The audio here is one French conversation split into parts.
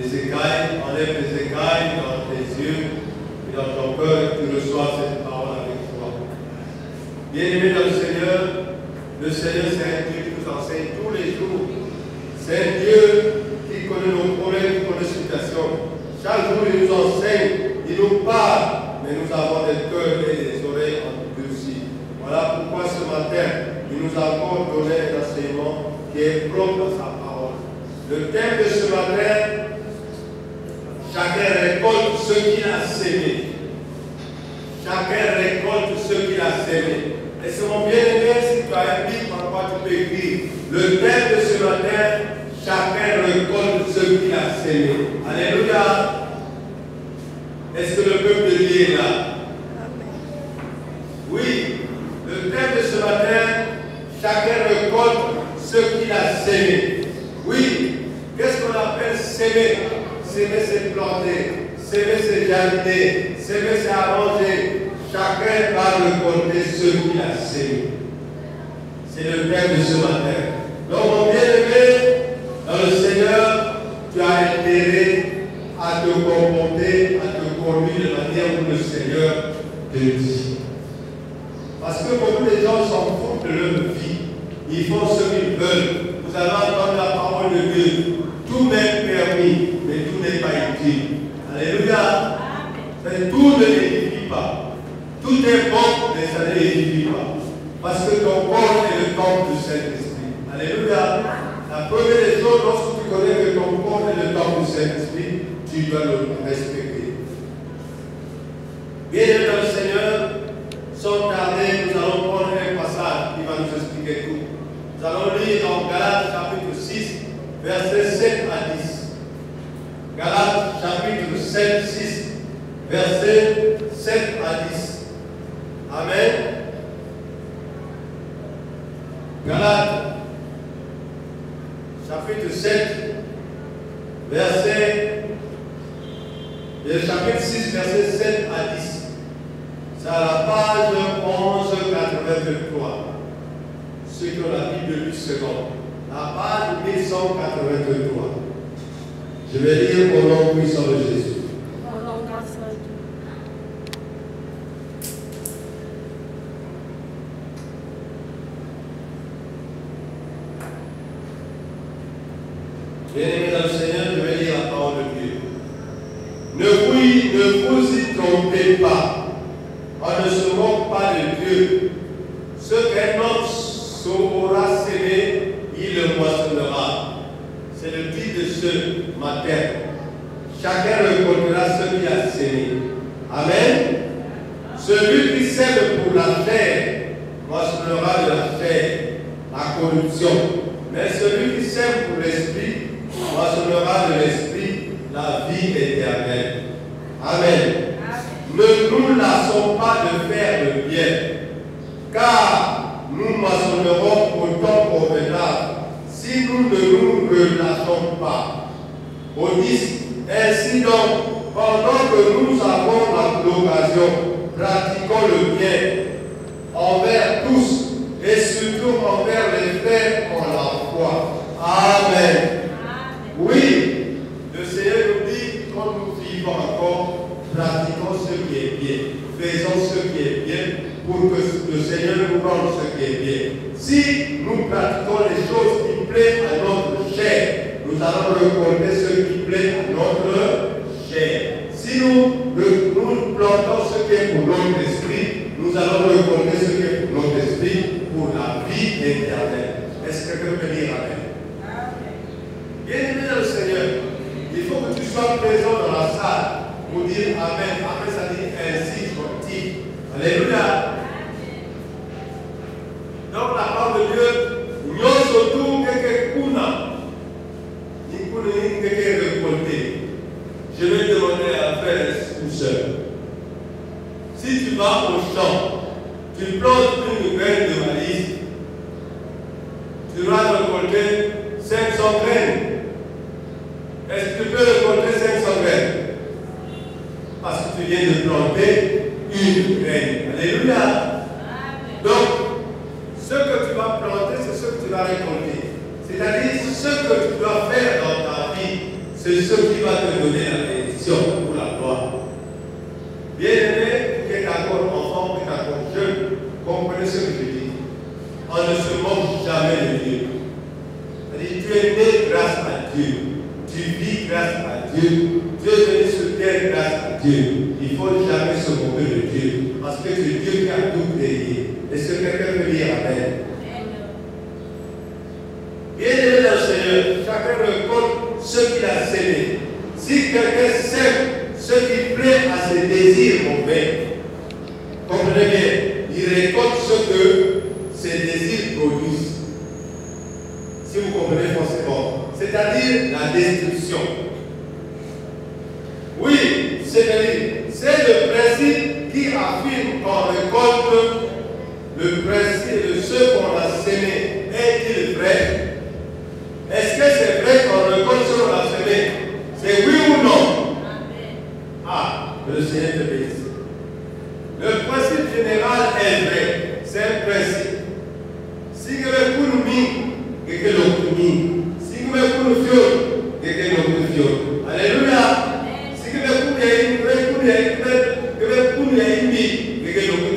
les écailles, enlève les écailles dans tes yeux et dans ton cœur et que tu reçois cette parole avec toi. Bien-aimé dans le Seigneur c'est un Dieu qui nous enseigne tous les jours. C'est un Dieu qui connaît nos problèmes, qui connaît nos situations. Chaque jour il nous enseigne, il nous parle, mais nous avons des cœurs et des oreilles endurcies. Voilà pourquoi ce matin, il nous a encore donné un enseignement qui est propre à sa parole. Le thème de ce matin, chacun récolte ce qu'il a sémé. Chacun récolte ce qu'il a sémé. Et c'est mon bien-aimé, si tu as un livre par quoi tu peux écrire. Le thème de ce matin, chacun récolte ce qu'il a sémé. Alléluia. Est-ce que le peuple de Dieu est là? Oui. Le thème de ce matin, chacun récolte ce qu'il a sémé. Oui. Qu'est-ce qu'on appelle sémer? S'aimer, c'est planter. S'aimer, c'est jardiner. S'aimer, c'est arranger. Chacun va récolter ce qu'il a sémé. C'est le thème de ce matin. Donc, mon bien-aimé, dans le Seigneur, tu as intérêt à te comporter, à te conduire de manière où le Seigneur te dit. Parce que beaucoup de gens s'en foutent de leur vie. Ils font ce qu'ils veulent. Vous allez entendre la parole de Dieu. Tout m'est permis, mais tout n'est pas utile. Alléluia. Mais tout ne l'édifie pas. Tout est bon, mais ça ne l'édifie pas. Parce que ton corps est le temple du Saint-Esprit. Alléluia. La première des choses, lorsque tu connais que ton corps est le temple du Saint-Esprit, tu dois le respecter. Bien-aimés dans le Seigneur, sans tarder, nous allons prendre un passage qui va nous expliquer tout. Nous allons lire dans Galates chapitre 6, versets 7 à 10. Galates chapitre 7, 6, versets 7 à 10. Amen. Galates chapitre 7, chapitre 6, versets 7 à 10. C'est à la page 1183. Ceux qui ont la Bible de 8 secondes. La page 1183. Je vais lire au nom puissant de Jésus. Bien-aimés dans le Seigneur, je vais lire la parole de Dieu. Ne vous y trompez pas. On ne se moque pas de Dieu. Ce qu'un homme aura sémé, il le moissonnera. C'est le titre de ce matin. Chacun récoltera ce qu'il a sémé. Amen. Celui qui sème pour la chair moissonnera de la chair, la corruption. Mais celui qui sème pour l'esprit moissonnera de l'esprit la vie éternelle. Amen. Ne nous lassons pas de faire le bien, car nous moissonnerons au temps convenable si nous ne nous relâchons pas. Au 10, ainsi donc, pendant que nous avons l'occasion, pratiquons le bien envers tous et surtout envers les frères en la foi. Amen. Oui, le Seigneur nous dit, quand nous vivons encore, pratiquons ce qui est bien. Faisons ce qui est bien pour que le Seigneur nous rende ce qui est bien. Si nous pratiquons les choses qui plaisent à notre chair, nous allons récolter ce qui plaît à notre chair. Si nous plantons ce qui est pour notre esprit, nous allons récolter ce qui est pour notre esprit, pour la vie éternelle. Est-ce que quelqu'un peut dire Amen? Bien-aimé dans le Seigneur, il faut que tu sois présent dans la salle pour dire Amen. Amen, ça dit ainsi soit-il. Alléluia. Donc la parole de Dieu, nous surtout quelques kuna, ni kuna ni quelques récoltés. Je vais demander à frère ou sœur. Si tu vas au champ, tu plantes une graine de maïs, tu vas récolter 500 graines. Est-ce que tu peux récolter 500 graines? Parce que tu viens de planter une graine. Alléluia. Donc, ce que tu vas récolter. C'est-à-dire ce que tu dois faire dans ta vie, c'est ce qui va te donner la bénédiction pour la gloire. Bien-aimé, qui est encore enfant, qui est encore jeune, comprenez ce que je dis. On ne se moque jamais de Dieu. C'est-à-dire, tu es né grâce à Dieu. Tu vis grâce à Dieu. Tu es venu sur terre grâce à Dieu. Il ne faut jamais se moquer de Dieu. Parce que c'est Dieu qui a tout créé. Est-ce que quelqu'un peut dire Amen? Bien-aimé dans le Seigneur, chacun récolte ce qu'il a sémé. Si quelqu'un sème ce qui plaît à ses désirs mauvais, comprenez bien, il récolte ce que ses désirs produisent. Si vous comprenez forcément, c'est-à-dire la destruction. Oui, c'est-à-dire, c'est le principe qui affirme qu'on récolte le principe de ce qu'on a sémé. Est-il vrai? Est-ce que c'est vrai qu'on récolte ce qu'on a semé? C'est oui ou non? Amen. Ah, que le Seigneur te bénisse. Le principe général est vrai. C'est un principe. Si vous avez pour nous, que l'autre mis. Si vous avez pour nous, que l'autre fiole. Alléluia. Si vous avez pour nous, que l'autre si vous avez pour nous, bien, que l'autre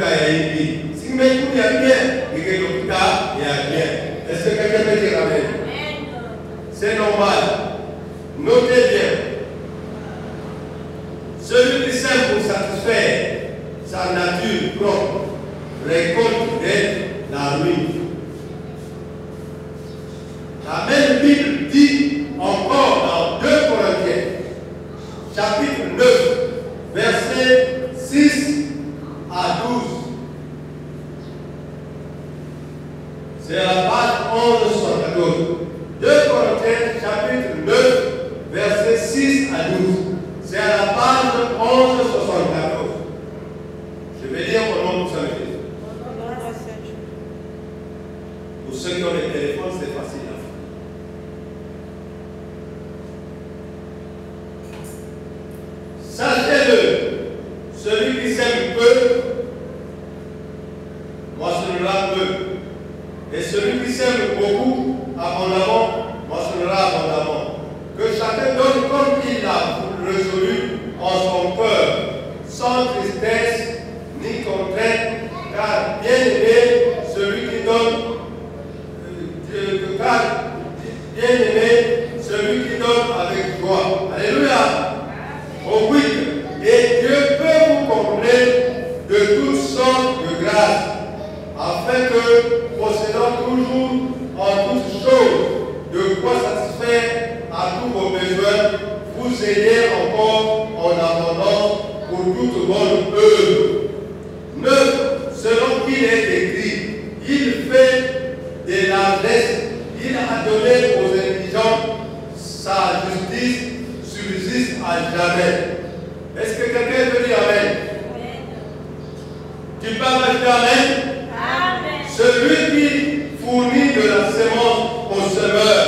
bien. Est-ce que quelqu'un peut dire Amen? C'est normal. Notez bien. Celui qui sème pour satisfaire sa nature propre récolte d'être la ruine. La même Bible dit encore dans 2 Corinthiens, chapitre 9, versets 6 à 12. C'est la page 1174. 2 Corinthiens, chapitre 9, versets 6 à 12. C'est à la page 1174. Je vais lire au nom de Saint Jésus. Pour ceux qui ont les téléphones, c'est facile à faire. Sachez-le, celui qui sème peu, moissonnera peu. Et celui qui sème beaucoup, abondamment, moissonnera abondamment. Que chacun donne comme il l'a résolu en son cœur, sans tristesse ni contrainte, car bien aimé, celui qui donne, avec joie. Alléluia. Au 8. Et Dieu peut vous combler de toutes sortes de grâces, afin que, possédant toujours en toutes choses de quoi satisfaire à tous vos besoins, vous ayez encore en abondance pour toute bonne œuvre. 9. Selon qu'il est écrit, il fait des largesses, il a donné aux indigents, sa justice subsiste à jamais. Est-ce que quelqu'un peut dire Amen? Tu peux dire Amen? Amen. Celui qui fournit de la sémence au semeur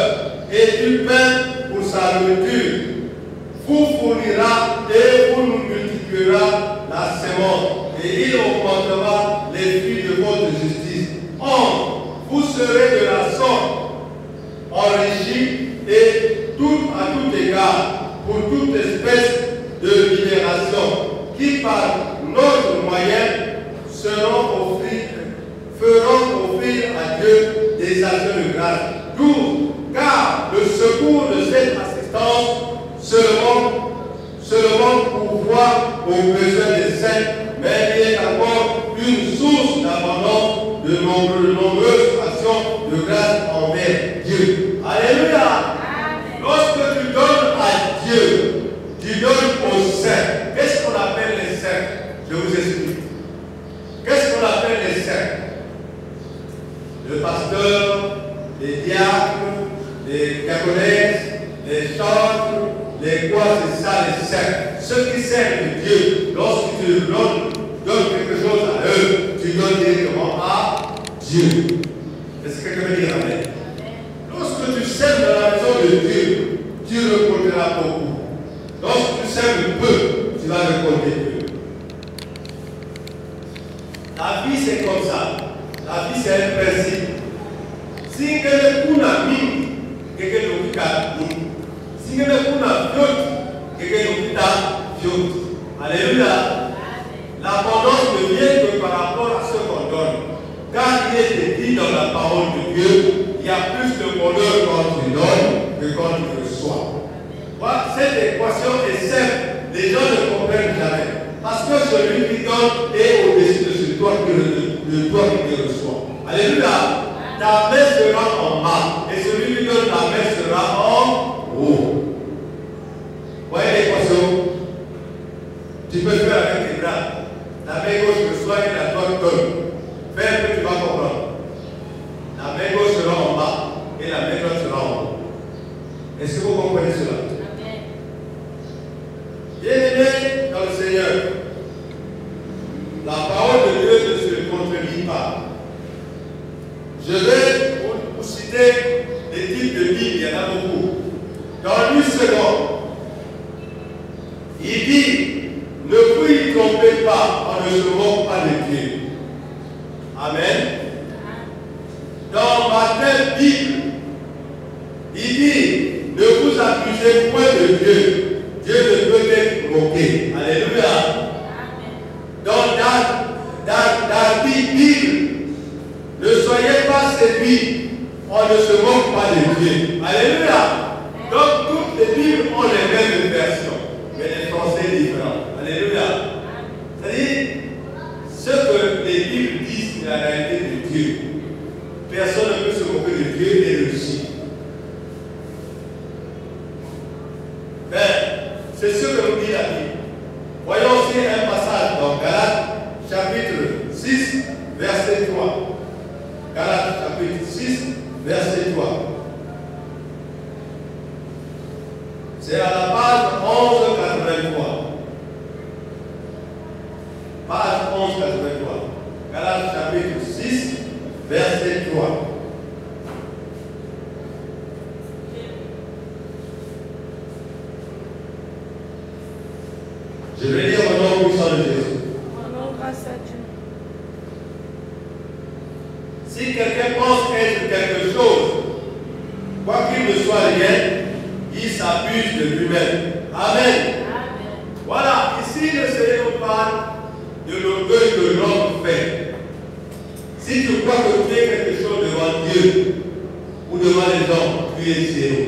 et du pain pour sa nourriture, vous fournira et vous nous multipliera la sémence, et il augmentera les fruits de votre justice. Or, vous serez de la sorte enrichis et à tout égard pour toute espèce de libération qui par notre moyen feront offrir à Dieu des actions de grâce. 12. Car le secours de cette assistance seulement pourvoit aux besoins des saints, mais il est encore une source d'abondance de nombreuses actions de grâce envers Dieu. Alléluia. Lorsque tu donnes à Dieu, tu donnes aux saints. Qu'est-ce qu'on appelle les saints? Je vous explique. Qu'est-ce qu'on appelle les saints? Le pasteur, les diacres, les diaconesses, les chantres, les quoi, c'est ça les saints. Ceux qui servent Dieu, lorsque tu donnes quelque chose à eux, tu donnes directement à Dieu. Est-ce que quelqu'un veut dire Amen? Lorsque tu sèmes dans la maison de Dieu, tu récolteras beaucoup. Lorsque tu sèmes peu, tu vas récolter peu. La vie, c'est comme ça. La vie, c'est un principe. Si quelqu'un n'a mis, quelqu'un n'a mis. Si Alléluia. L'abondance ne vient que par rapport à ce qu'on donne. Quand il est dit dans la parole de Dieu, il y a plus de bonheur quand tu donnes que quand tu reçois. Voilà, cette équation est simple. Les gens ne comprennent jamais. Parce que celui qui donne est au-dessus de ce toi qui reçoit. Alléluia. Ta main sera en bas. Et celui qui donne la main sera en haut. Voyez l'équation? Tu peux faire avec tes bras. La main gauche reçoit et la droite donne. Fais un peu, tu vas comprendre. La main gauche sera en bas et la main droite sera en haut. Est-ce que vous comprenez cela? Bien-aimés dans le Seigneur, la parole de Dieu ne se contredit pas. Je vais vous citer des types de Bible, il y en a beaucoup. Dans une seconde, il dit, ne vous y trompez pas, on ne se moque pas de Dieu. Amen. Dans Matthieu Bible, il dit, ne vous accusez point de Dieu. Dieu ne peut être moqué. Alléluia. Donc dans Bible, ne soyez pas séduits, on ne se moque pas de Dieu. Alléluia. Donc toutes les Bibles ont les mêmes versions, mais les français différents. Alléluia. C'est-à-dire, ce que les Bibles disent, c'est la réalité de Dieu. Personne ne peut se moquer de Dieu et réussir. C'est ce que nous dit la Bible. Voyons aussi un passage dans Galates, chapitre 6, verset 3. Galates, chapitre 6, verset 3. C'est à la page 1183. Page 1183. Galates, chapitre 6, verset 3. Je vais lire au nom puissant de Jésus. Si quelqu'un pense être quelque chose, quoi qu'il ne soit rien, il s'abuse de lui-même. Amen. Voilà, ici le Seigneur nous parle de l'orgueil que l'homme fait. Si tu crois que tu es quelque chose devant Dieu ou devant les hommes, tu es zéro.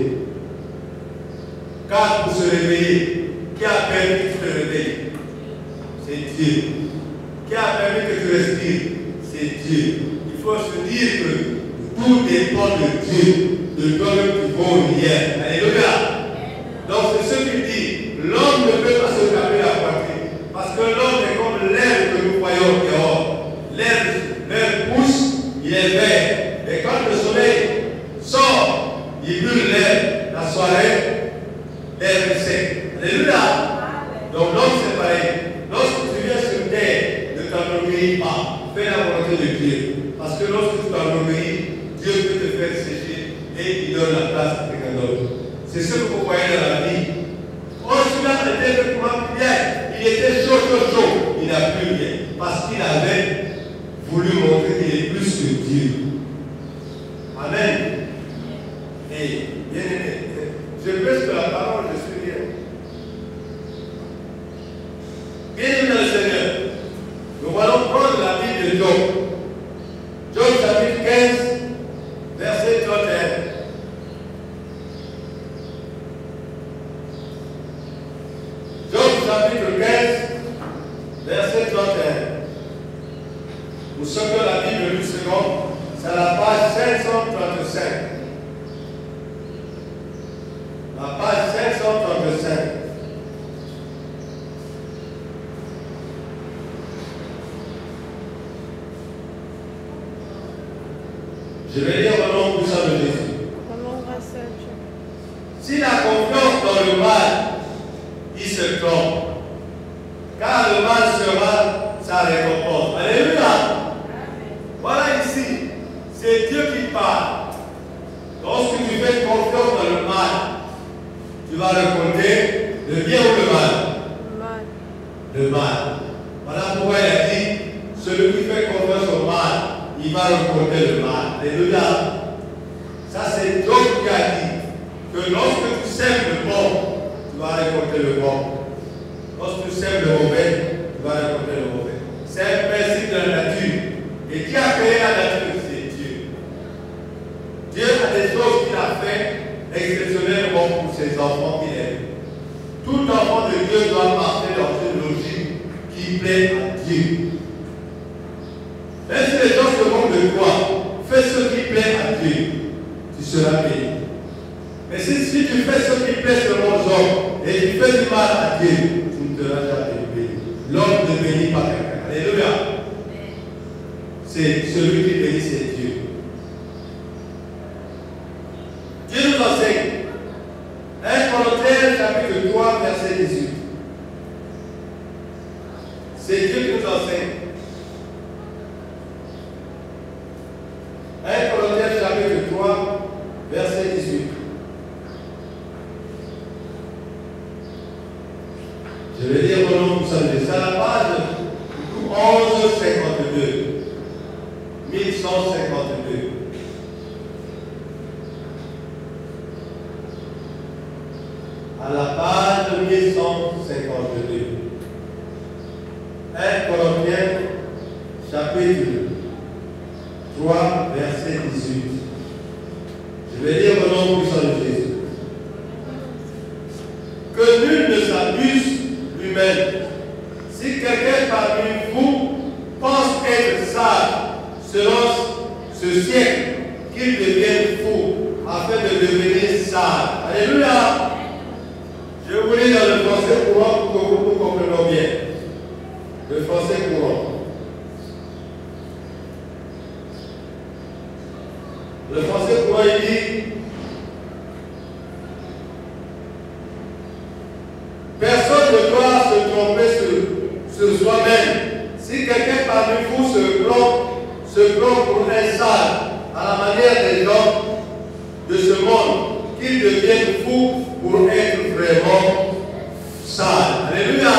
Car pour se réveiller, qui a permis que tu te réveilles? C'est Dieu. Qui a permis que tu respires? C'est Dieu. Il faut se dire que tout dépend de Dieu, de toi-même qui vaut hier. Alléluia. Donc c'est ce qu'il dit. L'homme ne peut pas se taper la poitrine. Parce que l'homme est comme l'herbe que nous voyons dehors. L'herbe pousse, il est vert. Et quand le soleil sort, il brûle l'herbe. La soirée, l'herbe est sec. Alléluia. Donc l'homme c'est pareil. Lorsque tu viens sur terre, ne t'enorgueillis pas. Fais la volonté de Dieu. Parce que lorsque tu t'enorgueillis, Dieu peut te faire sécher et il donne la place à quelqu'un d'autre. C'est ce que vous voyez dans la vie. Oh, celui-là était vraiment bien. Il était chaud. Il n'a plus rien. Parce qu'il avait voulu montrer qu'il est plus que Dieu. Amen. Et bien aimé, je prêche de la parole, je suis bien. Bien-aimé dans le Seigneur, nous allons prendre la Bible de Job. Job chapitre 15, verset 31. Job chapitre 15, verset 31. Vous savez la Bible une seconde, c'est à la page 535. La page 535. Je vais lire au nom puissant de Jésus. S'il a confiance dans le mal, il se trompe. Car le mal sera sa récompense. Alléluia. Voilà ici. C'est Dieu qui parle. Lorsque tu fais confiance dans le mal, tu vas récolter le bien ou le mal? Le mal. Voilà pourquoi il a dit, celui qui fait confiance au mal, il va récolter le mal. Alléluia. Ça c'est Job qui a dit. que lorsque tu sèmes le bon, tu vas récolter le bon. Lorsque tu sèmes le mauvais, tu vas récolter le mauvais. C'est un principe de la nature. Et qui a créé la nature? C'est Dieu. Dieu a des choses qu'il a fait exceptionnellement pour ses enfants qu'il aime. Tout enfant de Dieu doit marcher dans une logique qui plaît à Dieu. Même si les gens se moquent de toi, fais ce qui plaît à Dieu, tu seras béni. Mais si tu fais ce qui plaît selon les hommes et tu fais du mal à Dieu, tu ne seras jamais béni. L'homme ne bénit pas quelqu'un. Alléluia. C'est celui qui bénit, c'est Dieu. Dieu nous enseigne. 1 Corinthiens chapitre 3, verset 18. C'est Dieu qui nous enseigne. 1 Corinthiens chapitre 3, verset 18. Je vais lire au nom du Saint-Esprit. C'est à la page 1152. 1152. À la page 1152. 1 Corinthiens chapitre 3, verset 18. Je vais lire au nom puissant de Jésus. Que nul ne s'abuse lui-même. Si quelqu'un parmi vous pense être sage selon ce siècle, qu'il devienne fou afin de devenir sage. Alléluia. Je vous lis dans le français courant pour que vous compreniez bien. Le français courant. Le français courant, il dit: personne ne doit se tromper sur soi-même. Si quelqu'un parmi vous se plombe pour un sage, à la manière des hommes de ce monde, qu'il devienne fou pour être vraiment sage. Alléluia.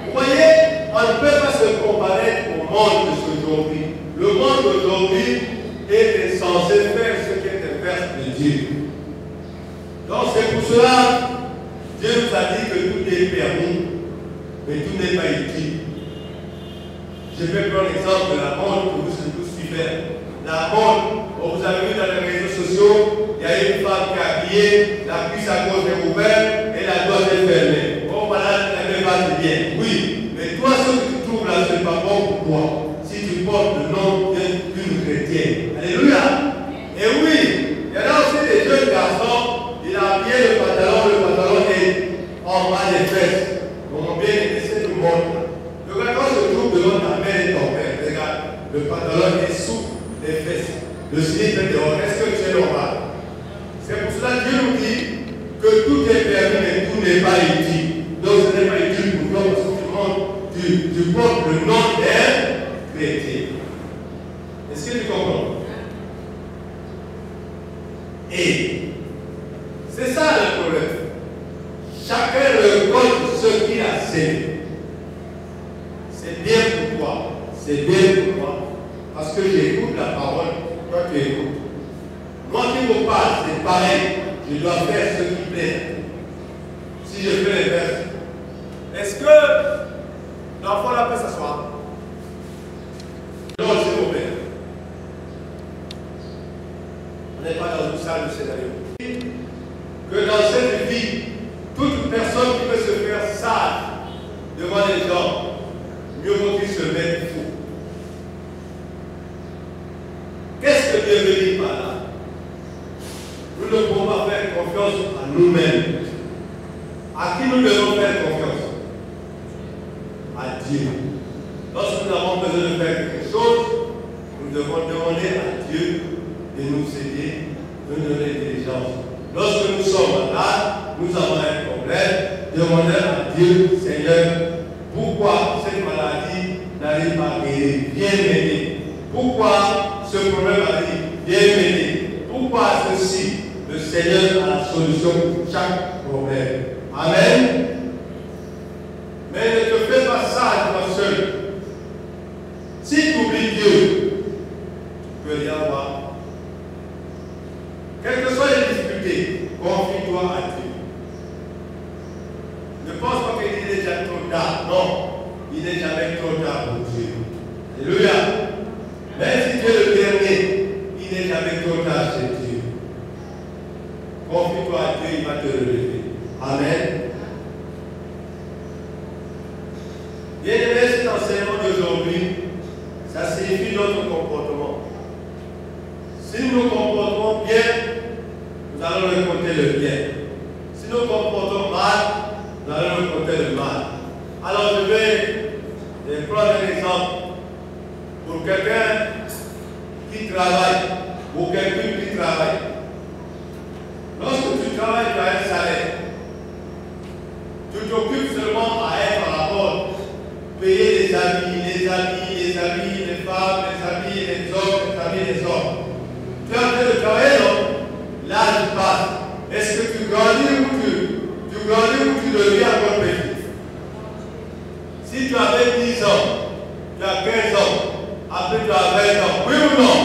Vous voyez, on ne peut pas se comparer au monde d'aujourd'hui. Le monde d'aujourd'hui est censé faire ce qui est l'inverse de Dieu. Donc c'est pour cela Dieu nous a dit que tout est permis, mais tout n'est pas utile. Je vais prendre l'exemple de la mode que vous tous suivez. La mode, vous avez vu dans les réseaux sociaux, il y a une femme qui est habillée, la cuisse à gauche est ouverte et la gauche est fermée. Bon, voilà, elle me va bien. Oui, mais toi, ce que tu trouves là, ce n'est pas bon pour toi. Si tu portes le nom d'une chrétienne. Alléluia. Et oui, il y en a aussi des jeunes garçons, il a habillé le pantalon est en bas des fesses. On bien laissé le monde. Le pantalon se trouve devant ta mère et ton père. Regarde, le pantalon est sous les fesses. Le slip est dehors. Est-ce que tu es normal? C'est pour cela que Dieu nous dit que tout est permis, mais tout n'est pas utile. Donc ce n'est pas utile pour toi parce que tu portes le nom d'un chrétien. Est-ce que tu comprends? Et c'est ça le problème. Chacun récolte ce qu'il a semé. C'est bien pour toi. C'est bien pour toi. Parce que j'écoute la parole, toi tu écoutes. Moi qui me parle, c'est pareil. Je dois faire ce qui plaît. Si je fais les versets. Est-ce que l'enfant là peut s'asseoir? Non, s'il vous plaît. On n'est pas dans une salle de scénario. Que dans cette vie, toute personne qui peut se faire sage devant les gens, mieux vaut qu'il se mette fou. Qu'est-ce que Dieu veut dire par là? Nous ne pouvons pas faire confiance à nous-mêmes. À qui nous devons faire confiance? À Dieu. Lorsque nous avons besoin de faire quelque chose, nous devons demander à Dieu de nous aider, de nous donner l'intelligence. Lorsque nous sommes malades, nous avons un problème, demandez à Dieu, Seigneur, pourquoi cette maladie n'arrive pas à guérir? Viens m'aider. Pourquoi ce problème arrive? Viens m'aider. Pourquoi ceci? Le Seigneur a la solution pour chaque problème. Amen. Mais ne te fais pas ça toi seul. Si tu oublies Dieu, tu peux rien avoir. Quelles que soient les difficultés, confie Ne pense pas qu'il est déjà trop tard. Non, il n'est jamais trop tard pour Dieu. Alléluia. Même si tu es le dernier, il n'est jamais trop tard chez Dieu. Confie-toi à Dieu, il va te relever. Amen. Bien-aimé, cet enseignement d'aujourd'hui, ça signifie notre comportement. Si nous nous comportons bien, nous allons récolter le bien. Si nous nous comportons mal, nous allons récolter le mal. Alors je vais prendre un exemple. Pour quelqu'un qui travaille, ou quelqu'un qui travaille. Lorsque tu travailles, tu as un salaire. Tu t'occupes seulement à être à la porte. Payer les habits, les femmes, les habits, les hommes, les hommes. Tu es en train de travailler, non? L'âge passe. Est-ce que tu grandis ou tu deviens encore petit? Si tu avais 10 ans, tu as 15 ans, après tu as 20 ans, oui ou non?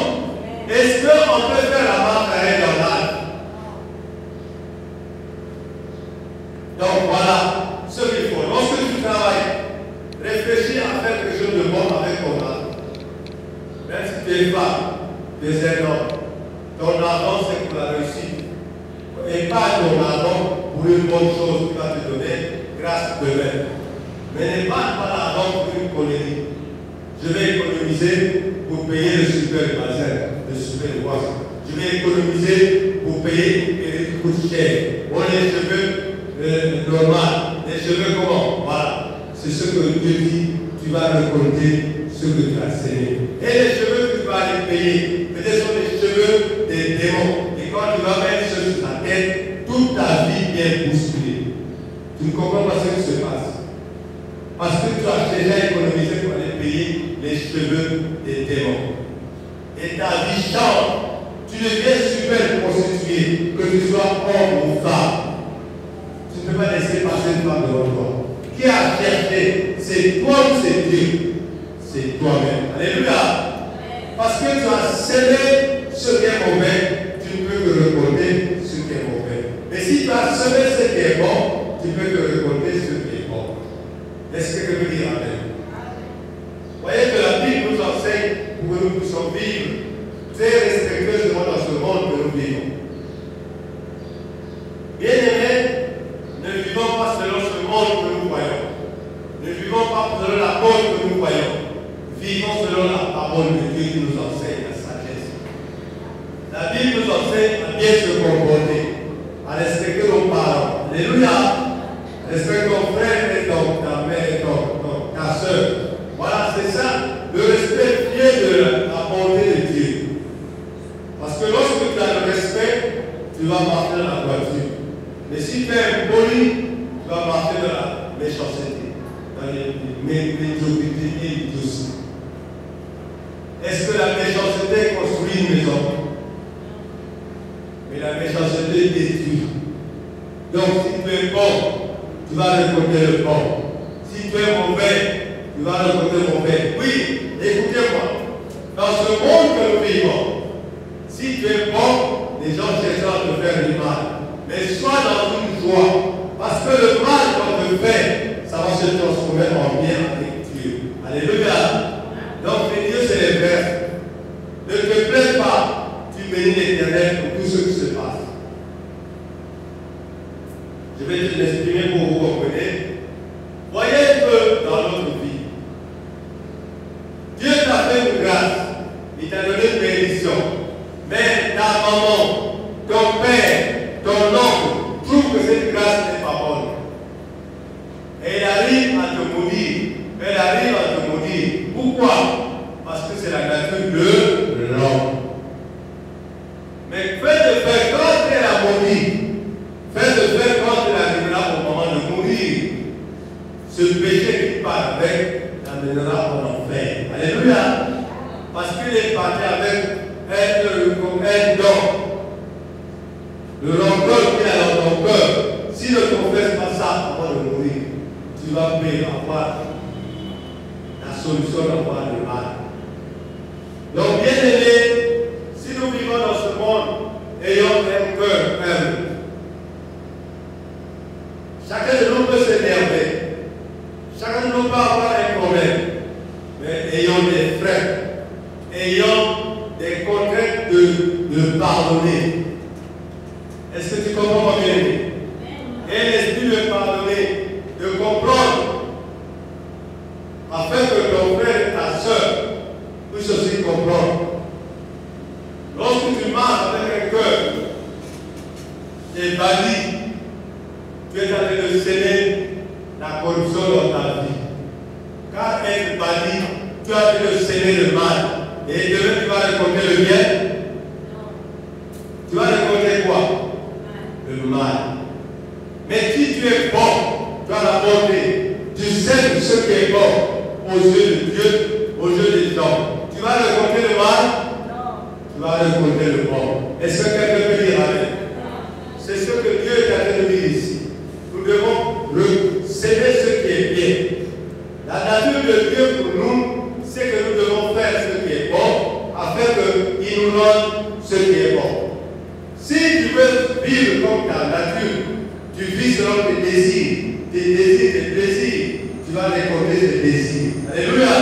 Est-ce qu'on peut faire la marche arrière dans l'âge? Donc voilà ce qu'il faut. Lorsque tu travailles, réfléchis à faire quelque chose de bon avec ton argent. Même si tu es femme, tu es un homme, ton argent c'est pour la réussite. Et pas ton argent pour une bonne chose qui va te donner grâce demain. Mais n'est pas l'argent pour une connerie. Je vais économiser pour payer le super bazin, le super voisin. Je vais économiser pour payer une perruque qui coûte cher. Bon, les cheveux normaux, les cheveux comment? Voilà. C'est ce que Dieu dit, tu vas récolter ce que tu as semé. Et les cheveux que tu vas aller payer, peut-être sont les cheveux des démons. Et quand tu vas mettre sur la tête, toute ta vie est bousculée. Tu ne comprends pas ce qui se passe. Parce que tu as déjà économisé pour aller payer les cheveux des démons. Et ta vie change. Tu deviens super prostitué, que tu sois homme ou femme. Tu ne peux pas laisser passer une femme devant toi. Qui a cherché? C'est toi ou c'est Dieu? C'est toi-même. Alléluia. Parce que tu as semé ce qui est mauvais, tu ne peux que récolter ce qui est mauvais. Mais si tu as semé ce qui est bon, tu peux que récolter ce qui est bon. Est-ce que je veux dire amen? Voyez que la Bible nous enseigne pour que nous puissions vivre très respectueusement dans ce monde que nous vivons. Bien-aimés, ne vivons pas selon ce monde que nous voyons. Ne vivons pas selon la parole que nous voyons. Vivons selon la parole de Dieu qui nous enseigne la sagesse. La Bible nous enseigne à bien se comporter, à respecter nos parents. Alléluia. Respecte ton frère et ta mère et ta soeur. Voilà, c'est ça, le respect vient de la bonté de Dieu. Parce que lorsque tu as le respect, tu vas marcher dans la voiture. Mais si tu es impoli, tu vas marcher dans la méchanceté, dans les médiocrités et les douces. Est-ce que la méchanceté construit une maison? Mais la méchanceté détruit. Donc si tu es bon, tu vas récolter le bon. Si tu es mauvais, tu vas récolter le mauvais. Oui, écoutez-moi. Dans ce monde que nous vivons, si tu es bon, les gens chercheront à te faire du mal. Mais sois dans une joie. Parce que le mal qu'on te fait, ça va se transformer en bien avec Dieu. Alléluia. Donc les dieux, c'est les frères. Ne te plains pas. Tu bénis l'Éternel pour tout ce qui se passe. Je vais te l'exprimer pour vous compreniez. Voyez que dans notre vie, Dieu t'a fait une grâce. Il t'a donné une bénédiction. Mais ta maman, ton père, ton oncle trouvent que cette grâce n'est pas bonne. Et il arrive à te maudire. Elle arrive à te maudire. Pourquoi? Parce que c'est la nature de l'homme. Mais fais de faire quand elle a maudit. Fais de faire quand elle arrivera au moment de mourir. Ce péché qui part avec l'amènera en enfer. Alléluia. Parce qu'il est parti avec un don. Le rancœur qu'il a dans ton cœur. S'il ne confesse pas ça avant de mourir, tu vas payer avoir la solution d'avoir le mal. Donc, bien aimé, si nous vivons dans ce monde, ayons un cœur humble. Chacun de nous peut s'énerver. pardonner. Est-ce que tu comprends mon bien-aimé? Et l'esprit de pardonner, de comprendre, afin que ton frère et ta soeur puissent aussi comprendre. Lorsque tu marches avec un cœur et bandit, tu es en train de s'aimer la corruption dans ta vie. Car être bandit, tu es en train de s'aimer le mal. Et demain tu vas récolter le bien. Tu vas récolter quoi? Le mal. Mais si tu es bon, tu as la bonté. Tu sais ce qui est bon aux yeux de Dieu, aux yeux des hommes. Tu vas récolter le mal? Tu vas récolter le bon. Est-ce que quelqu'un peut dire amen? C'est ce que Dieu est en train de dire ici. Nous devons s'aimer ce qui est bien. La nature de Dieu pour nous, c'est que nous devons faire ce qui est bon, afin qu'il nous donne ce qui est bon. Si tu veux vivre comme ta nature, tu vis selon tes désirs, tes plaisirs, tu vas récolter tes désirs. Alléluia.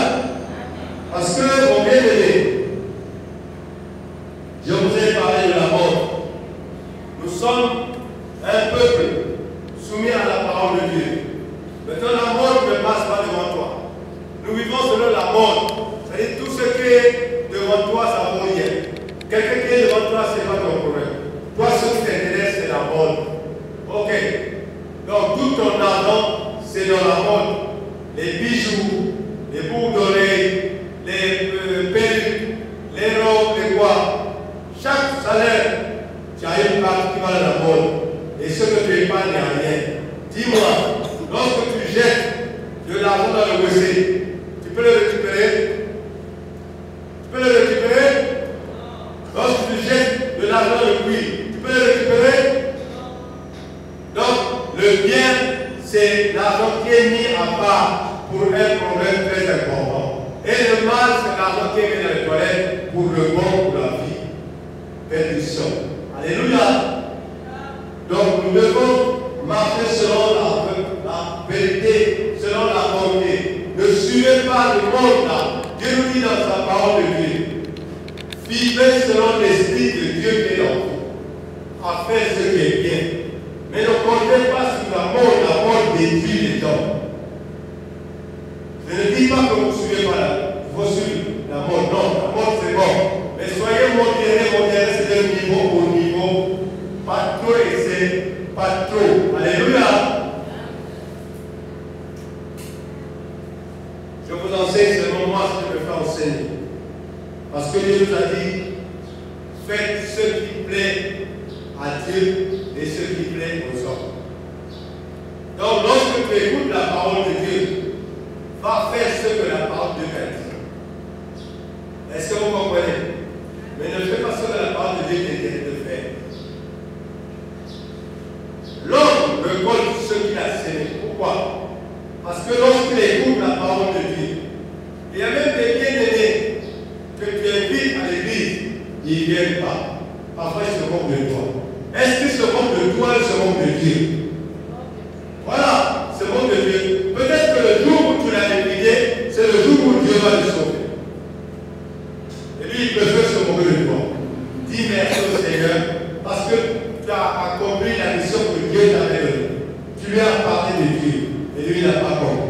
Parce que, mon bien-aimé, je vous ai parlé de la mort. Nous sommes un peuple soumis à la parole de Dieu. Maintenant, la mort ne passe pas devant toi. Nous vivons selon la mort. C'est-à-dire tout ce qui est devant toi, ça vaut rien. Quelqu'un qui est devant toi, ce n'est pas ton problème. Toi, ce qui t'intéresse, c'est la mode. Ok. Donc, tout ton argent, c'est dans la mode. Les bijoux, les boucles d'oreilles, les perruques, les robes, les quoi. Chaque salaire, tu as une part qui va dans la mode. Et ce que tu épargnes n'est rien. Dis-moi, lorsque tu jettes de l'argent dans le WC, tu peux le récupérer? Tu peux le récupérer? Lorsque tu jettes de l'argent dans le puits, tu peux le récupérer? Donc, le bien, c'est l'argent qui est mis à part pour un problème très important. Et le mal, c'est l'argent qui est mis dans les toilettes pour le bon, pour la vie. Perdition. Alléluia. Donc, nous devons marcher selon la vérité, selon la bonté. Ne suivez pas le monde là. Dieu nous dit dans sa parole de Dieu. Vivez selon l'esprit de Dieu qui est en vous, à faire ce qui est bien. Mais ne comptez pas sur la mort détruit les hommes. Je ne dis pas que vous ne suivez pas vous suivez la mort. Non, la mort c'est bon. Mais soyez modérés, c'est un niveau au niveau. Pas trop excès, pas trop. Alléluia. Je vous enseigne seulement moi ce que je peux enseigner. Parce que Dieu nous a dit, faites ce qui plaît à Dieu et ce qui plaît aux hommes. Donc lorsque tu écoutes la parole de Dieu, va faire ce que la parole de Dieu t'a dit. Est-ce que vous comprenez? Mais ne fais pas ce que la parole de Dieu t'a dit de faire. L'homme récolte ce qu'il a semé. Pourquoi? Parce que lorsqu'il écoute la parole de Dieu, il y a même des bien-aimés que tu invites à l'église, ils ne viennent pas. Parfois, ils se moquent de toi. Est-ce qu'ils se moquent de toi ou ils se moquent de Dieu? Voilà, ils se moquent de Dieu. Peut-être que le jour où tu l'as invité, c'est le jour où Dieu va te sauver. Et lui, il préfère se moquer de toi. Dis merci au Seigneur parce que tu as accompli la mission que Dieu t'avait donnée. Tu lui as parlé de Dieu et lui, il n'a pas compris.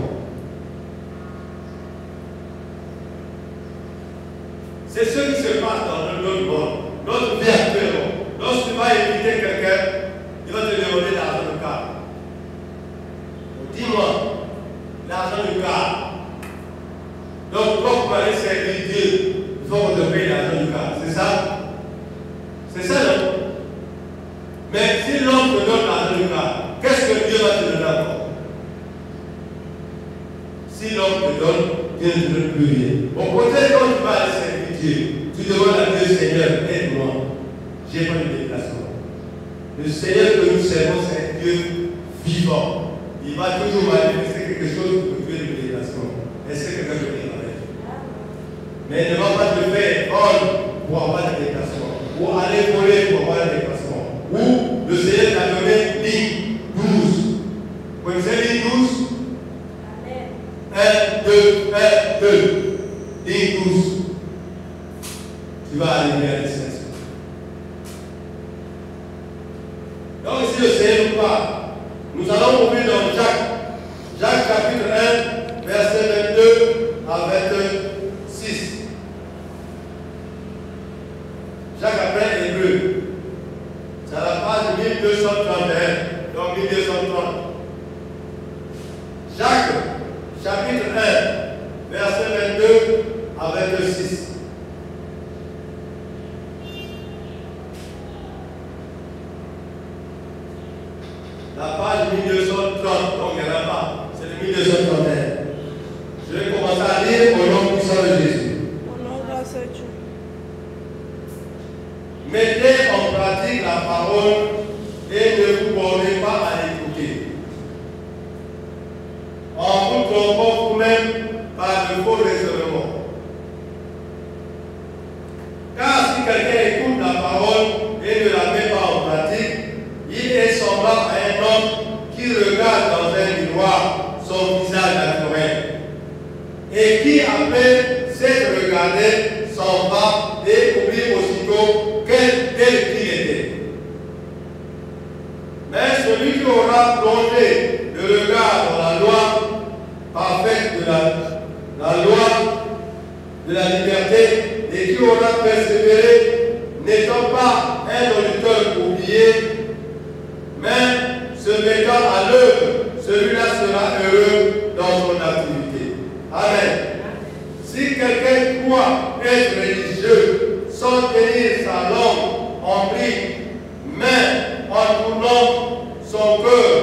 C'est ce qui se passe dans notre monde, notre vie actuellement. Lorsque tu vas inviter quelqu'un, il va te demander l'argent de car. Dis-moi, l'argent de car. Donc, quand vous allez servir Dieu, il faut qu'on te paye l'argent de car. C'est ça? C'est ça, non? Mais si l'homme te donne l'argent de car, qu'est-ce que Dieu va te donner encore? Si l'homme te donne, Dieu ne te donne plus rien. Bon, peut-être quand tu vas aller servir Dieu, tu demandes à Dieu, Seigneur, aide-moi. J'ai pas de déplacement. Le Seigneur que nous servons, c'est un Dieu vivant. Il va toujours manifester quelque chose pour tuer le déplacement. Est-ce que quelqu'un peut dire avec? Mais il ne va pas te faire vol pour avoir des déplacements. Ou aller voler pour avoir des déplacements. Ou le Seigneur t'a donné ligne 12. Vous connaissez ligne 12? 1, 2, 1, 2. Ligne 12. Tu vas arriver à la destination. chapitre 1, verset 22 à 26. La page 1230, donc il n'y en a pas, c'est le 1231. Je vais commencer à lire au nom puissant de Jésus. Au nom grâce à Dieu. Mettez en pratique la parole et ne vous bornez pas à l'écouter. En vous trompant vous-même par de faux raisonnements. Car si quelqu'un écoute la parole et ne la met pas en pratique, il est semblable à un homme qui regarde dans un miroir son visage naturel et qui, après s'être regardé, s'en va et oublie aussitôt tel qu'il était. Mais celui qui aura plongé le regard dans la loi parfaite de la loi de la liberté et qui aura persévéré, n'étant pas un auditeur oublié, mais se mettant à l'œuvre, celui-là sera heureux dans son activité. Amen. Si quelqu'un croit être religieux sans tenir sa langue en bride, mais en tournant son cœur,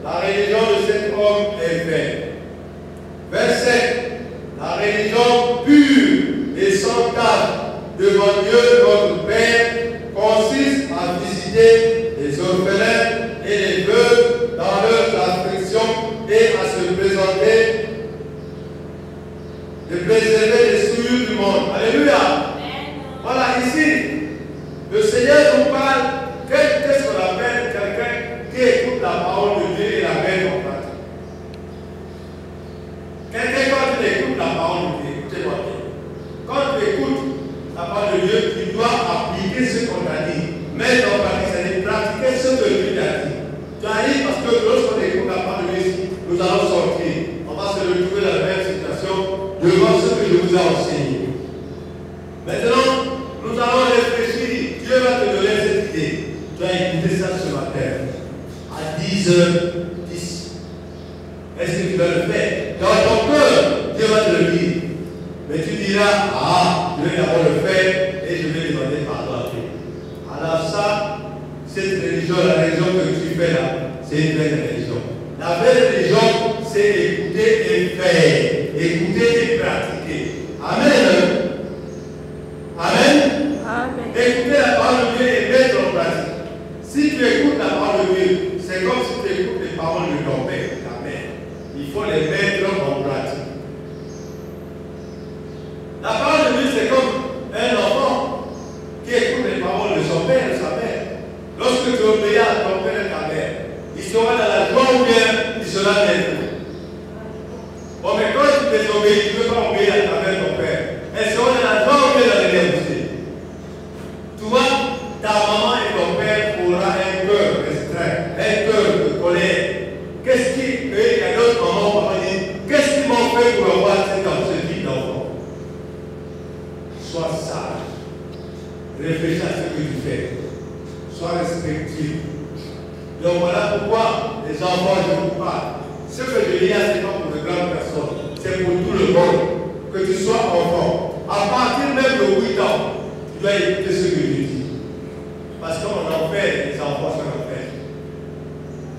la religion de cet homme est vaine. Verset. La religion pure et sans tache devant Dieu notre Père consiste à visiter les orphelins et les veuves dans leurs afflictions et à se présenter, de préserver les souillures du monde. Alléluia. Voilà, ici, le Seigneur nous parle. Qu'est-ce qu'on appelle quelqu'un qui écoute la parole de Dieu et la met en pratique? Quelqu'un, quand tu écoutes la parole de Dieu, écoutez-moi bien. Quand tu écoutes la parole de Dieu, tu dois appliquer ce qu'on t'a dit. Mettre en pratique, c'est-à-dire pratiquer ce que Dieu t'a dit. Tu arrives parce que lorsqu'on écoute la parole de Dieu, nous allons sortir. On va se retrouver dans la même situation devant ce que je vous ai enseigné. Maintenant, nous allons réfléchir. Dieu va te donner cette idée. Tu as écouté ça ce matin à 10h10. Est-ce que tu vas le faire? Dans ton cœur, Dieu va te le dire. Mais tu diras, ah, je vais d'abord le faire et je vais demander pardon à Dieu. Alors ça, cette religion, la religion que tu fais là, c'est une vraie religion. La vraie religion, c'est écouter et faire. Écouter et pratiquer. Amen. Amen. Amen. Écouter la parole de Dieu et mettre en pratique. Si tu écoutes la parole de Dieu, c'est comme si tu écoutes les paroles de ton père, ta mère. Il faut les mettre en pratique. La parole de Dieu, c'est comme un enfant qui écoute les paroles de son père et de sa mère. Lorsque tu obéis à ton père et ta mère, il sera dans la joie ou bien il sera détruit. Bon, mais quand tu désobéis, tu ne veux pas obéir à ta mère et ton père. Elle sera dans la joie ou bien dans l'énergie. Tu vois, ta maman et ton père auront un cœur restreint, un cœur de colère. Qu'est-ce qui, il y a d'autres mamans qui disent, qu'est-ce qu'ils m'ont fait pour avoir ce type d'enfant? Sois sage. Réfléchis à ce que tu fais. Sois respectueux. Donc voilà pourquoi les enfants, je vous parle. Ce que je dis là, ce n'est pas pour de grandes personnes, c'est pour tout le monde. Que tu sois enfant. À partir même de 8 ans, tu dois écouter ce que je dis. Parce qu'on en fait, les enfants sont en fait.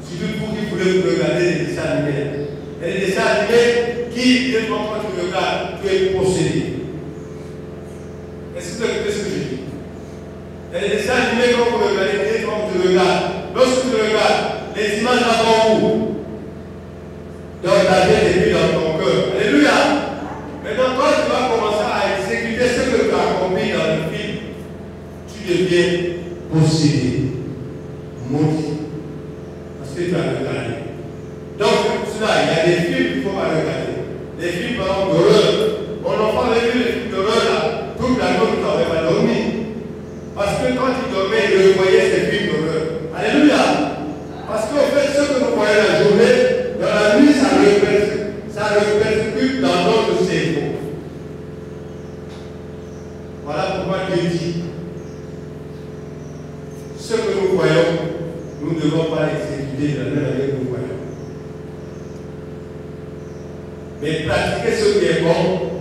Surtout pour qui voulez vous regarder les dessins animés. Et les dessins animés qui, dès quand tu regardes, tu es possédé. Est-ce que vous écoutez ce que je dis? Et les dessins animés, quand vous regardez, dès quand tu regardes, lorsque tu regardes, les images avant vous. Donc ta tête est mise dans ton cœur. Alléluia. Maintenant, quand tu vas commencer à exécuter ce que tu as accompli dans le film, tu deviens possédé, maudit. Parce que tu as regardé. Donc, pour cela, il y a des films qu'il faut pas regarder. Des films, par exemple, d'horreur. Mon enfant avait vu les films d'horreur là. Toute la nuit, tu n'avais pas dormi. Parce que quand il dormait, il voyait ces films d'horreur. Alléluia. Parce qu'en fait, ce que nous voyons la journée, dans la nuit, ça répercute dans notre cerveau. Voilà pourquoi Dieu dit ce que nous voyons, nous ne devons pas l'exécuter de la même manière que nous voyons. Mais pratiquer ce qui est bon,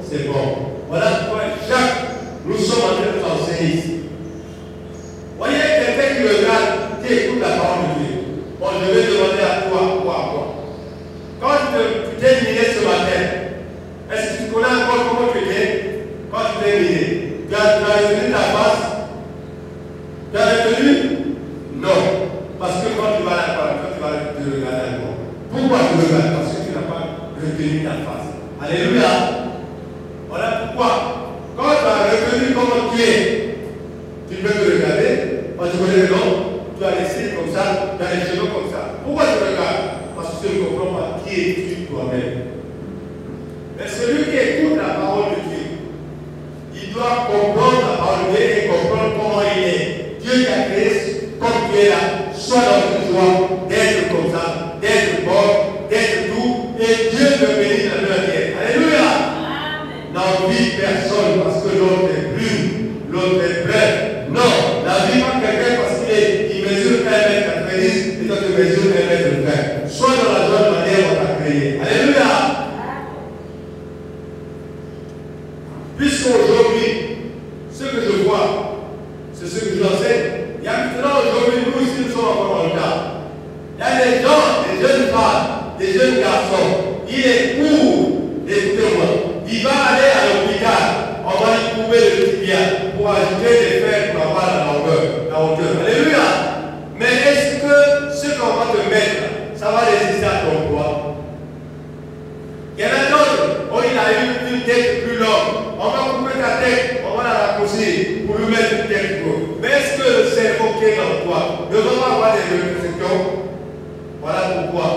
c'est bon. Voilà pourquoi Jacques, nous sommes en train de nous enseigner ici. Voyez quelqu'un qui regarde, qui écoute la parole de Dieu. Bon, je vais demander à toi. Quand tu t'es miné ce matin, est-ce que tu connais encore comment tu étais quand tu t'es miné? Tu as retenu ta face? Tu as retenu? Non. Parce que quand tu vas à la parole, quand tu vas te regarder encore. Pourquoi tu regardes? Parce que tu n'as pas retenu ta face. Alléluia. Voilà pourquoi. Quand tu as retenu comment tu es, tu peux te regarder. Parce que tu connais le nom, tu as les cils comme ça, tu as les cheveux comme ça. Pourquoi tu regardes? Parce que tu ne comprends pas qui es-tu toi-même. Mais celui qui écoute la parole de Dieu, il doit comprendre la parole de Dieu et comprendre comment il est. Dieu t'a créé comme tu es là. Sois dans une joie d'être comme ça, d'être bon, d'être doux, et Dieu te bénit dans la terre. Alléluia. N'envie personne parce que l'autre est brune, l'autre est bref. Non, n'envie pas quelqu'un parce qu'il mesure 1m90 et toi tu mesures 1m20. Sois dans la joie de la manière dont on t'a créé. Alléluia. Puisqu'aujourd'hui, ce que je vois, c'est ce que je enseigne. Il y a maintenant aujourd'hui, nous ici, nous sommes encore dans le cas. Il y a des gens, des jeunes femmes, des jeunes garçons. Il est pour, écoutez-moi, il va aller à l'hôpital, on va lui couper le tibia pour ajouter des fers pour avoir la longueur, la hauteur. Alléluia. Mais est-ce que ce qu'on va te mettre, ça va résister à ton poids? Il y en a d'autres, oh, il a eu une tête plus longue. On va couper ta tête, on va la raccourcir pour lui mettre une tête plus haute. Mais est-ce que le cerveau qui est dans toi ne va pas avoir des répercussions? Voilà pourquoi,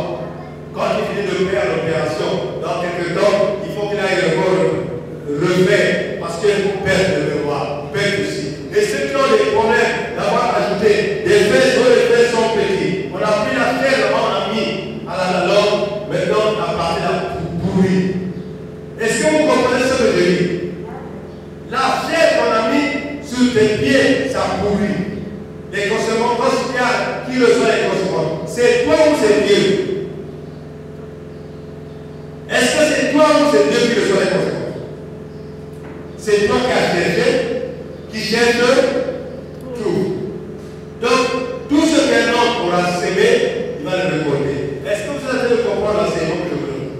quand il finit de faire l'opération, dans quelques temps, il faut qu'il aille le refaire parce qu'il faut perdre de mémoire, perdre aussi. Et ceux qui ont des problèmes d'avoir ajouté des fesses dont les fesses sont petits, on a pris la chair, on a mis à la langue, maintenant on a parlé la pourrie. Est-ce que vous comprenez ce que je dis? La chair qu'on a mis sur tes pieds, ça pourrit. Les conséquences, qui reçoit les conséquences? C'est toi ou c'est Dieu? Est-ce que c'est toi ou c'est Dieu qui reçoit les conséquences? C'est toi qui as cherché, qui cherche tout. Donc, tout ce qu'un homme aura sémé, il va le récolter. Est-ce que vous êtes en train de comprendre l'enseignement que je vous donne?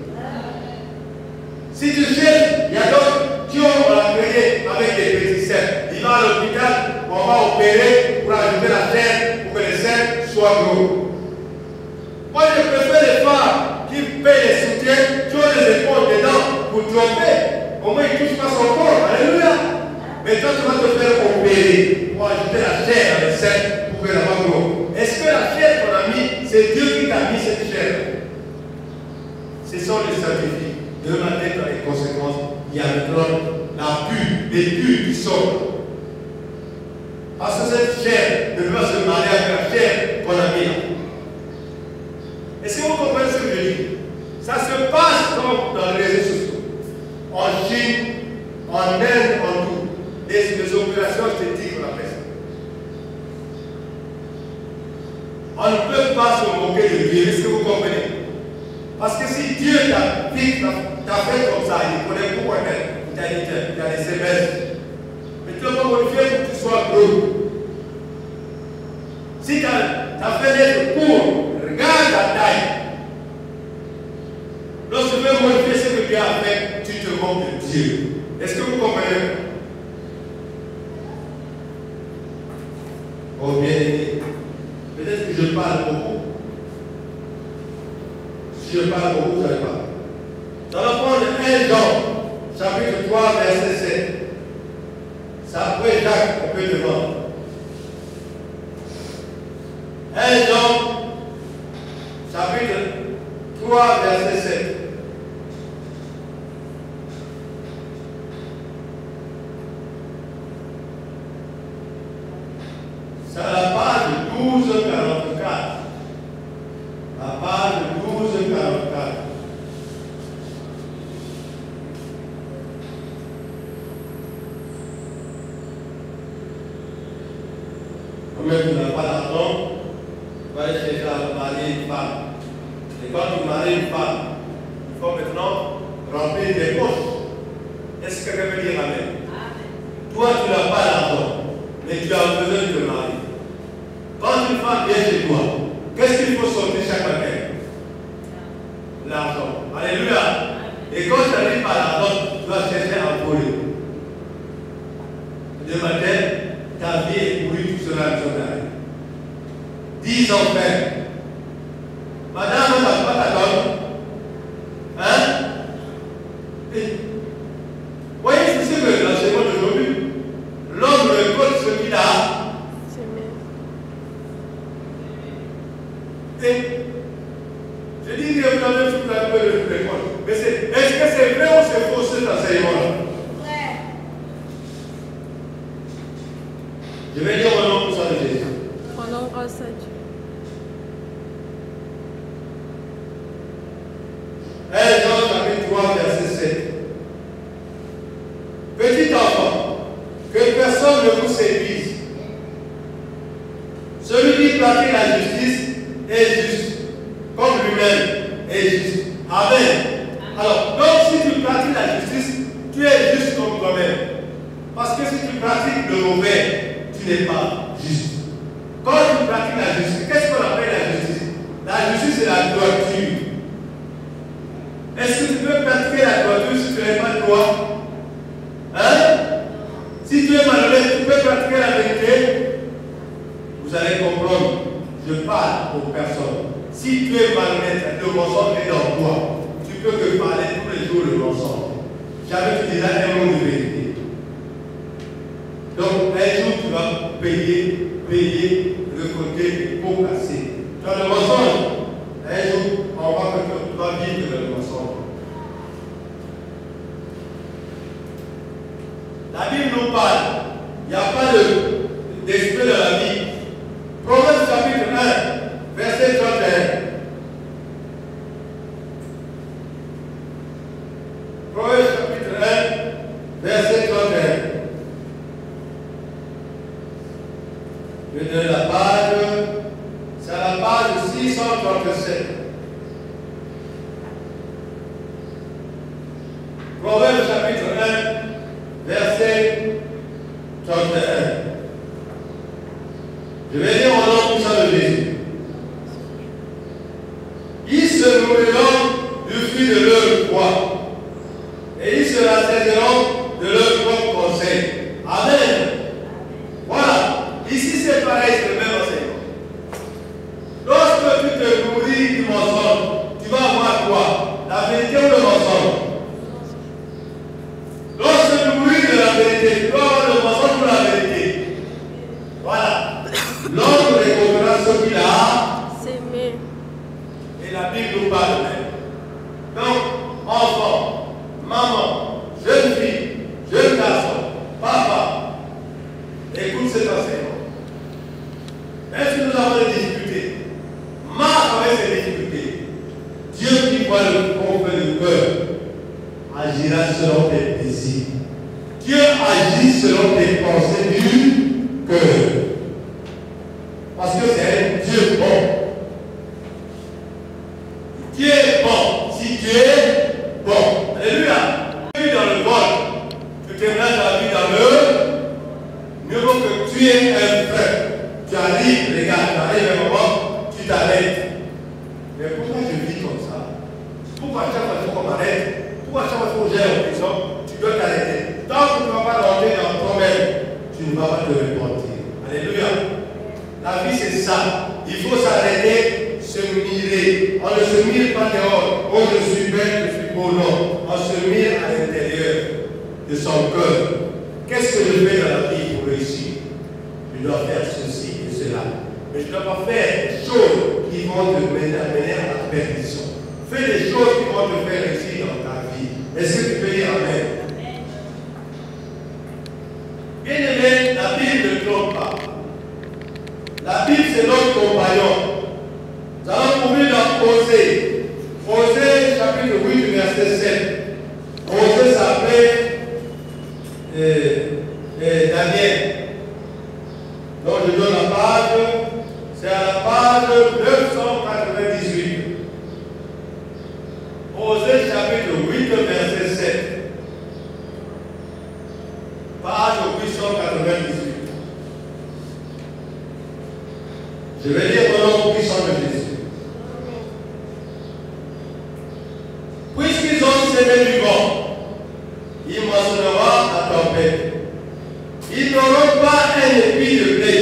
Si tu cherches, il y a d'autres qui ont la créé avec des petits seins. Il va à l'hôpital, on va opérer pour ajouter la chair pour que les seins soient gros. Moi, je préfère les femmes qui paient les soutiens, qui ont les épaules dedans pour tromper. Au moins, ils ne touchent pas son corps. Alléluia. Mais toi, tu vas te faire opérer pour ajouter la chair dans les seins pour que la voix gros. Est-ce que la chair qu'on a mis, c'est Dieu qui t'a mis cette chair? Ce sont les scientifiques. De ma tête dans les conséquences, il y a maintenant la pub, les pubs qui sortent. Parce que cette chair ne peut pas se marier avec la chair qu'on a mis là. Est-ce que vous comprenez ce que je dis? Ça se passe comme dans les réseaux sociaux. En Chine, en Inde, en tout. Les opérations esthétiques, on appelle ça. On ne peut pas se moquer de Dieu. Est-ce que vous comprenez? Parce que si Dieu t'a fait comme ça, il connaît pourquoi il t'a dit qu'il y a des SMS. Mais tu vas modifier pour que tu sois gros. Si tu as fait d'être court, regarde ta taille. Lorsque tu veux modifier ce que Dieu a fait, tu te moques de Dieu. Est-ce que vous comprenez? Oh bien aimé, peut-être que je parle beaucoup. Si je parle beaucoup, vous n'allez pas. Nous allons prendre 1 Jean, chapitre 3, verset 7. C'est après Jacques, on peut demander. 1 Jean, chapitre 3, verset 7. C'est à la page 1244. La page 1244. Comme tu n'as pas d'argent, tu vas aller chercher à marier une femme. Et quand tu maries une femme, il faut maintenant Est-ce que quelqu'un peut dire Amen? Toi, tu n'as pas l'argent, mais tu as besoin de te marier. Quand une femme vient chez toi, qu'est-ce qu'il faut sortir chaque matin? L'argent. Alléluia. Et quand tu n'arrives pas à l'argent, tu dois chercher à voler. Le matin, ta vie est pourrie, tu seras missionnaire. 10 ans frère. Madame, on n'a pas ta donne. Hein? Voyez, c'est ce que l'enseignement d'aujourd'hui. L'homme récolte ce qu'il a. Et je dis que vous avez tout un peu de récolte. Mais est-ce que c'est vrai ou c'est faux cet enseignement-là? Je vais dire au nom pour ça de Jésus. Rendons grâce à Dieu. 1 Jean chapitre 3, verset 7. Petit enfant, que personne ne vous séduise. Celui qui pratique la justice est juste, comme lui-même est juste. Amen. Alors, donc si tu pratiques la justice, tu es juste comme toi-même. Parce que si tu pratiques le mauvais, tu n'es pas juste. Quand tu pratiques la justice, qu'est-ce qu'on appelle la justice? La justice, c'est la droiture. Est-ce que tu peux pratiquer la droiture si tu n'es pas droit? Hein? Si tu es malhonnête, tu peux pratiquer la vérité? Vous allez comprendre. Je parle aux personnes. Si tu es malhonnête, le mensonge est dans toi. Tu peux que parler tous les jours le mensonge. Jamais tu diras un mot de vérité. Donc, un jour, tu vas payer, récolter, pour casser. Dans le mensonge, un jour, on va que tu vas vivre dans le mensonge. La Bible nous parle. Il n'y a pas d'esprit de la vie. Proverbe chapitre 1, verset 31. Proverbe chapitre 1, verset 31. Je donne la page, c'est la page 637. Proverbe chapitre 1, verset 31. Je vais dire au nom puissant de Jésus. Ils se nourriront du fruit de leur foi et ils se rassasieront de leur propre conseil. Amen. Voilà. Ici c'est pareil, c'est le même enseignement. Lorsque tu te nourris du mensonge, tu vas avoir quoi? La vérité ou le mensonge? Lorsque tu nourris de la vérité, tu vas avoir le mensonge ou la vérité? Voilà. L'homme récoltera ce qu'il a S'aimer. et la Bible nous parle même. Donc, enfant, maman, jeune fille, jeune garçon, papa, écoute cet enseignement. Même si nous avons des difficultés, marche avec ces difficultés. Dieu qui voit le fond du cœur agira selon tes désirs. Dieu agit selon tes pensées du cœur. Parce que c'est un Dieu bon. Dieu est bon. Si Dieu est bon. Alléluia. Tu es dans le vol. Tu termineras ta vie dans le. Mieux vaut que tu es un frère. Tu arrives, regarde, tu arrives à un moment, tu t'arrêtes. Mais pourquoi je vis comme ça? Pourquoi chaque fois qu'on m'arrête? Pourquoi chaque fois qu'on gère en prison, tu dois t'arrêter? Tant que tu ne vas pas rentrer dans toi-même, tu ne vas pas te repentir. Alléluia. La vie c'est ça. Il faut s'arrêter, se mirer. On ne se mire pas dehors. Oh, je suis belle, je suis beau. Non. On se mire à l'intérieur de son cœur. Qu'est-ce que je fais dans la vie pour réussir? Je dois faire ceci et cela. Mais je ne dois pas faire des choses qui vont te mener à la perdition. Fais des choses qui vont te faire réussir dans ta vie. Est-ce que tu peux dire Amen? Bien aimé, la Bible ne trompe pas. La Bible, c'est notre compagnon. Nous allons trouver dans Osée. Osée, chapitre 8, verset 7. Osée s'appelait Daniel. Donc, je donne la page. C'est à la page 998. Osée, chapitre 8, verset 7. tempête. Ils n'auront pas un épi de blé.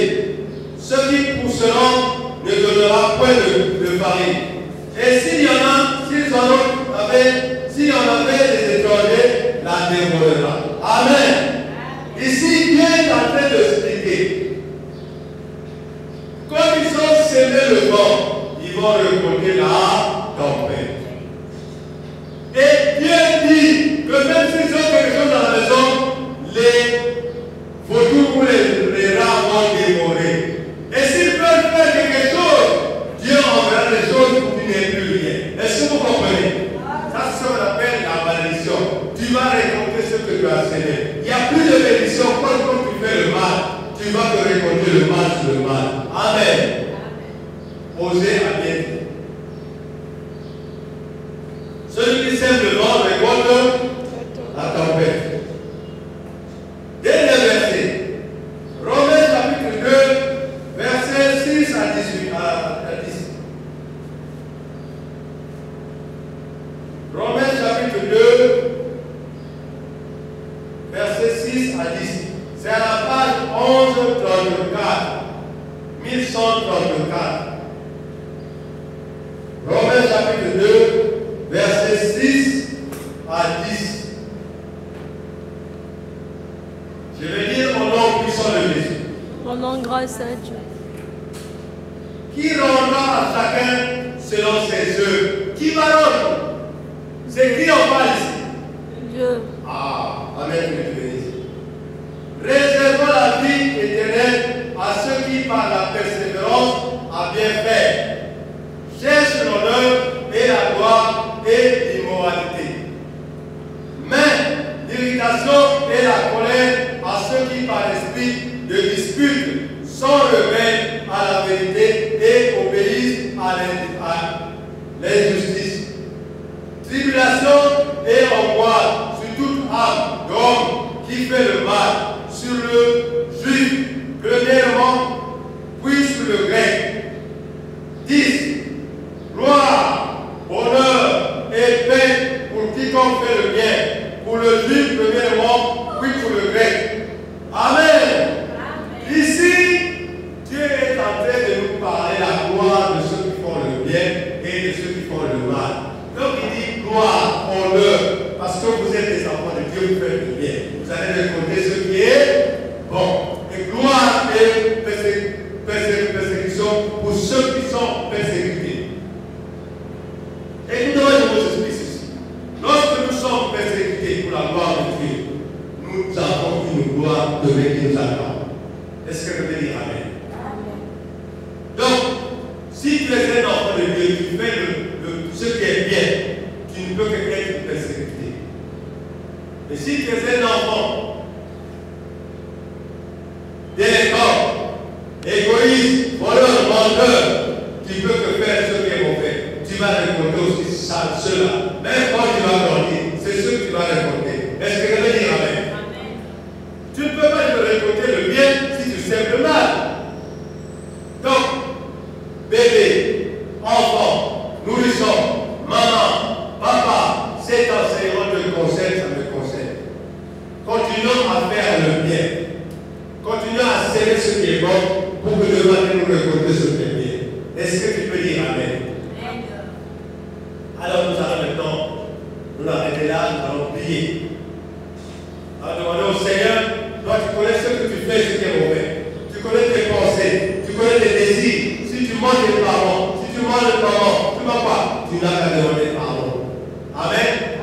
Ceux qui pousseront ne donnera point de farine. Et s'il y en a, s'il y en avait des étrangers, la dévorera. Amen. Ici, Dieu est en train de expliquer. Comme ils ont semé le vent, ils vont récolter la tempête. Et Dieu dit que même s'ils ont quelque chose dans la maison, les vautours ou les rats vont dévorer. Et s'ils veulent faire quelque chose, Dieu enverra des choses pour qu'il n'y ait plus rien. Est-ce que vous comprenez? Ça, c'est ce qu'on appelle la malédiction. Tu vas récolter ce que tu as semé. Il n'y a plus de malédiction. Quand tu fais le mal, tu vas te récolter le mal sur le mal. Amen. Osez à bien dire. Celui qui sème le vent récolte la tempête. Dernier verset. Romains chapitre 2, versets 6 à 18. À 10. Romains chapitre 2, versets 6 à 10. C'est à la page 1134. 1134. Romains chapitre 2, versets 6 à 10. Je vais lire au nom puissant de Jésus. Rendons grâce à Dieu. Qui rendra à chacun selon ses œuvres? Qui va rendre? C'est qui en parle ici? Dieu. Ah, Amen, que tu bénisses. Réservons la vie éternelle à ceux qui, par la persévérance, a bien fait. Cherchent l'honneur et la gloire et l'immoralité. Mais l'irritation et la colère à ceux qui, par l'esprit de dispute, sont rebelles à la vérité et obéissent à l'injustice. Tribulation et angoisse sur toute âme d'homme qui fait le mal, sur le juif, premièrement, puis sur le grec. 10. Gloire, honneur et paix pour quiconque fait le bien, pour le juif premièrement, puis pour le grec. Amen. Ici, Dieu est en train de nous parler la gloire de ceux qui font le bien et de ceux qui font le mal. Donc il dit gloire, honneur, parce que vous êtes des enfants de Dieu, vous faites le bien. Vous allez récolter ce qui est bon. Et gloire et persécution pour ceux qui sont persécutés. Écoutez-moi, je vous explique ceci. Lorsque nous sommes persécutés pour la gloire de Dieu, nous avons une gloire de Dieu qui nous attend. Est-ce que je peux dire Amen? Donc, si tu es un enfant de Dieu, tu fais ce qui est bien, tu ne peux que être persécuté. Mais si tu es un enfant délinquant, égoïste, voleur, menteur, tu peux que faire ce qui est mauvais. Tu vas récolter aussi cela. Même quand tu vas grandir, c'est ce que tu vas récolter. Est-ce que je vais dire Amen? Tu ne peux pas récolter le bien si tu sèmes le mal. Donc, bébé, enfant, nourrisson, maman, papa, cet enseignement te concerne, ça me concerne. Continuons à faire le bien. Continuons à serrer ce qui est bon pour que demain nous récolter ce qui est bien. Est-ce que tu peux dire Amen? Alors nous allons maintenant nous arrêter là, nous allons prier. Alors demandons au Seigneur, toi tu connais ce que tu fais, ce qui est mauvais. Tu connais tes pensées, tu connais tes désirs. Si tu manges des parents, si tu manges des parents, tu ne vas pas. Tu n'as qu'à demander pardon. Amen.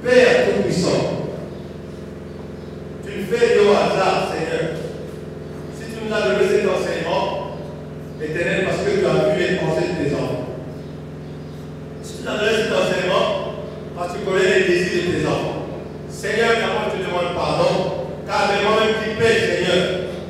Père Tout-Puissant, tu ne fais au hasard, Seigneur. Si tu nous as donné cet enseignement, éternel, parce que tu as vu les pensées de tes enfants. Si tu nous as donné cet enseignement, parce que tu connais les désirs de tes enfants. Seigneur, d'abord je te demande pardon, car c'est moi-même qui pêche, Seigneur.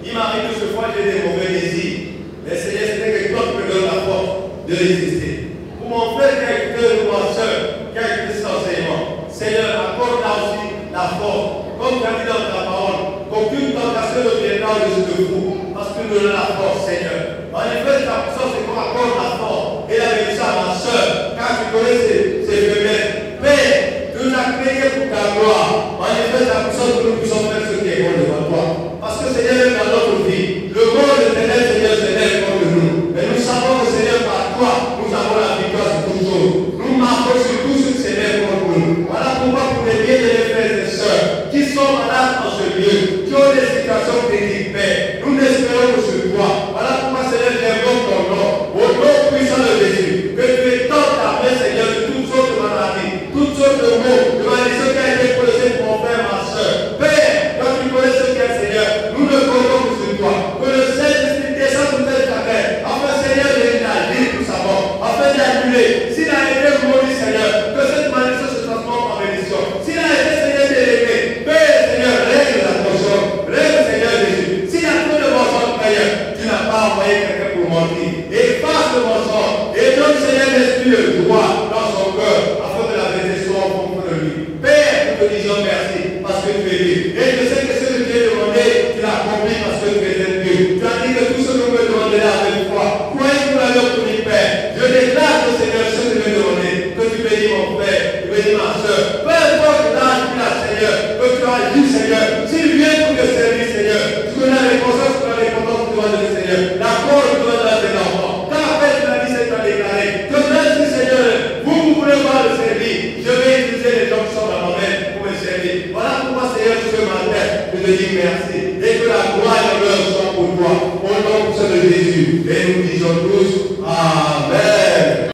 Il m'arrive que ce fois j'ai des mauvais désirs. Mais Seigneur, c'est que toi qui me donnes la force de résister. Pour mon frère qui a écouté, ou ma soeur qui a écouté cet enseignement, Seigneur, accorde-là aussi la force. Comme tu as dit dans ta parole, qu'aucune tentation ne viendra au-dessus de vous, parce que nous donnons la force, Seigneur. En effet, ta puissance, c'est qu'on accorde la force et la bénédiction à ma soeur, car tu connais ses faiblesses. Père, tu nous as créés pour ta gloire.